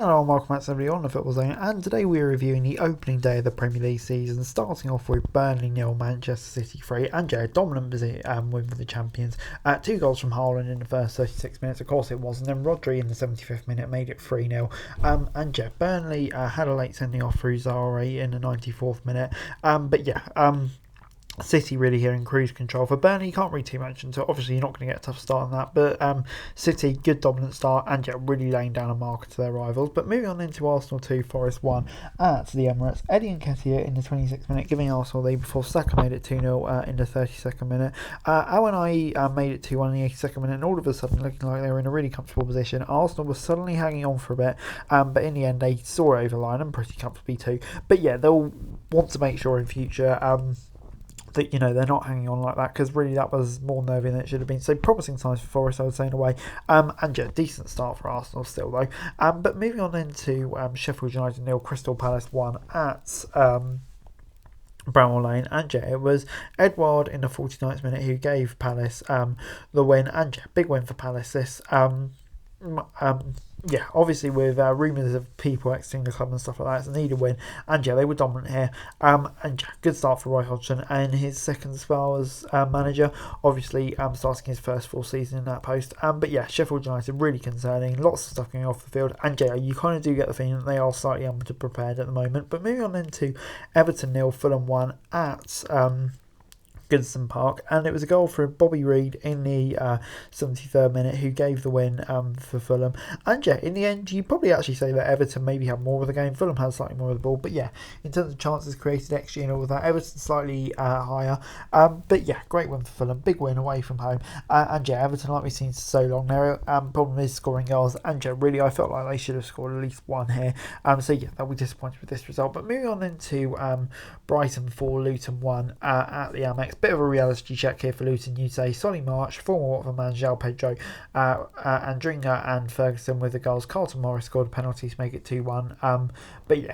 Hello and welcome back to everybody on the Football Zone, and today we're reviewing the opening day of the Premier League season, starting off with Burnley 0, Manchester City 3, and a dominant win for the champions. 2 goals from Haaland in the first 36 minutes, of course it was, and then Rodri in the 75th minute made it 3-0. Burnley had a late sending off through Zare in the 94th minute, City really here in cruise control. For Burnley, you can't read too much into it. Obviously, you're not going to get a tough start on that. But City, good dominant start, and really laying down a marker to their rivals. But moving on into Arsenal 2, Forest 1 at the Emirates. Eddie Nketiah in the 26th minute, giving Arsenal the lead before Saka made it 2-0 in the 32nd minute. Awenai made it 2-1 in the 82nd minute, and all of a sudden looking like they were in a really comfortable position. Arsenal was suddenly hanging on for a bit, but in the end they saw it over the line and pretty comfortably too. But yeah, they'll want to make sure in future that they're not hanging on like that, because really that was more nervy than it should have been. So promising signs for Forest, I would say, in a way. Decent start for Arsenal still though. But moving on into Sheffield United 0, Crystal Palace 1 at Bramall Lane, and it was Edouard in the 49th minute who gave Palace the win, and big win for Palace this. Obviously with rumours of people exiting the club and stuff like that, it's a needed win, and they were dominant here. Good start for Roy Hodgson and his second spell as manager, obviously starting his first full season in that post. Sheffield United really concerning, lots of stuff going off the field, and you kind of do get the feeling that they are slightly underprepared at the moment. But moving on into Everton 0, Fulham 1 at Goodison Park, and it was a goal for Bobby Reid in the 73rd minute who gave the win for Fulham. And in the end, you probably actually say that Everton maybe had more of the game. Fulham had slightly more of the ball, but in terms of chances created, XG and all of that, Everton slightly higher. Great win for Fulham, big win away from home. Everton, like we've seen so long, their problem is scoring goals, and really I felt like they should have scored at least one here. They'll be disappointed with this result. But moving on into Brighton 4, Luton 1 at the Amex. Bit of a reality check here for Luton, you'd say. Solly March, former Watford man João Pedro, Andringa and Ferguson with the goals. Carlton Morris scored a penalty to make it 2-1.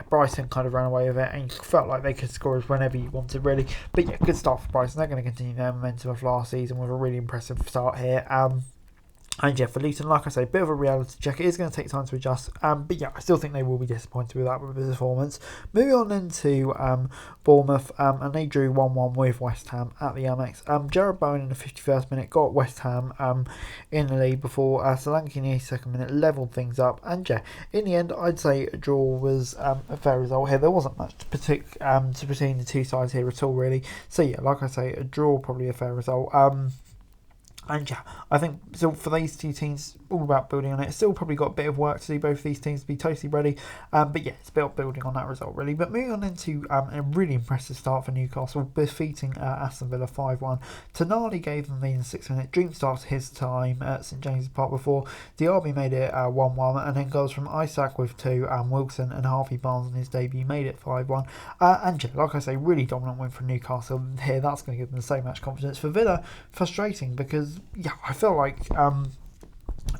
Brighton kind of ran away with it, and you felt like they could score whenever you wanted, really. Good start for Brighton. They're going to continue their momentum of last season with a really impressive start here. For Luton, like I say, bit of a reality check. It is going to take time to adjust. I still think they will be disappointed with that with the performance. Moving on into Bournemouth, and they drew 1-1 with West Ham at the Amex. Jared Bowen in the 51st minute got West Ham in the lead before Solanke in the 82nd minute levelled things up. And in the end, I'd say a draw was a fair result here. There wasn't much to between the two sides here at all, really. So like I say, a draw probably a fair result. I think so for these two teams, all about building on it. Still probably got a bit of work to do, both these teams to be totally ready. It's about building on that result, really. But moving on into a really impressive start for Newcastle, defeating Aston Villa 5-1. Tonali gave them the in the 6th minute. Dream starts his time at St James's Park before Diaby made it 1-1, and then goals from Isaac with 2, Wilson and Harvey Barnes in his debut made it 5-1. Like I say, really dominant win for Newcastle here. That's going to give them so much confidence. For Villa, frustrating because I felt like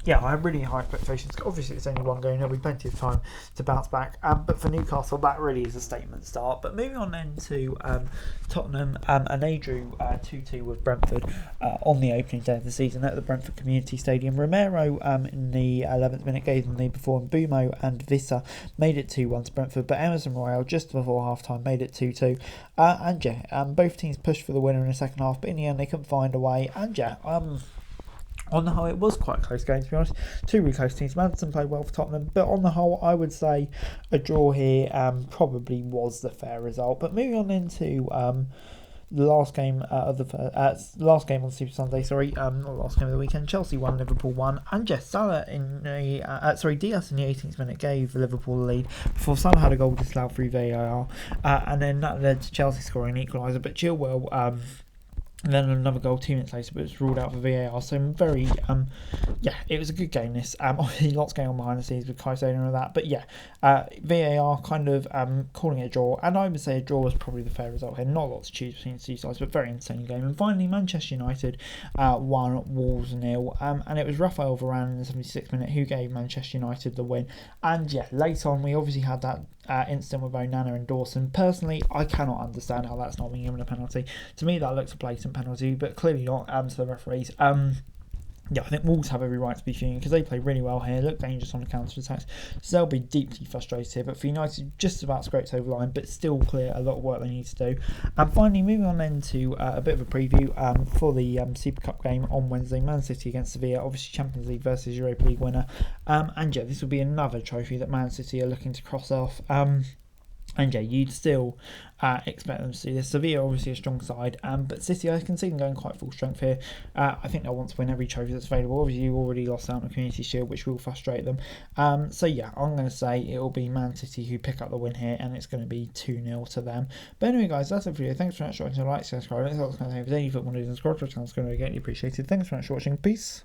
I had really high expectations. Obviously, it's only one game. There'll be plenty of time to bounce back. But for Newcastle, that really is a statement start. But moving on then to Tottenham, and they drew 2-2 with Brentford on the opening day of the season at the Brentford Community Stadium. Romero in the 11th minute gave them the lead before, and Bumo and Vissa made it 2-1 to Brentford. But Emerson Royale just before half-time made it 2-2. Both teams pushed for the winner in the second half, but in the end they couldn't find a way. On the whole, it was quite a close game, to be honest. Two really close teams. Madison played well for Tottenham, but on the whole, I would say a draw here probably was the fair result. But moving on into the last game last game on Super Sunday. Not last game of the weekend. Chelsea 1, Liverpool 1, and Salah in the Diaz in the 18th minute gave Liverpool the lead before Salah had a goal disallowed through VAR, and then that led to Chelsea scoring an equaliser. But Chilwell and then another goal 2 minutes later, but it was ruled out for VAR. So very, it was a good game. This obviously lots going on behind the scenes with Caicedo and all that, but VAR kind of calling it a draw, and I would say a draw was probably the fair result here. Not a lot to choose between the two sides, but very entertaining game. And finally, Manchester United 1, Wolves 0, and it was Rafael Varane in the 76th minute who gave Manchester United the win. And late on we obviously had that incident with Onana and Dawson. Personally, I cannot understand how that's not being given a penalty. To me, that looks a blatant penalty, but clearly not to the referees. yeah, I think Wolves have every right to be fuming because they play really well here, look dangerous on the counter-attacks, so they'll be deeply frustrated. But for United, just about scraped over the line, but still clear a lot of work they need to do. And finally, moving on then to a bit of a preview for the Super Cup game on Wednesday, Man City against Sevilla, obviously Champions League versus Europa League winner. And yeah, this will be another trophy that Man City are looking to cross off. And yeah, you'd still expect them to do this. Sevilla obviously a strong side, but City, I can see them going quite full strength here. I think they'll want to win every trophy that's available. Obviously, you already lost out on the Community Shield, which will frustrate them. So yeah, I'm going to say it will be Man City who pick up the win here, and it's going to be 2-0 to them. But anyway, guys, that's it for you. Thanks very much for watching. Like, subscribe. Let's have a football news and subscribe to the channel. It's going to be greatly appreciated. Thanks very much for watching. Peace.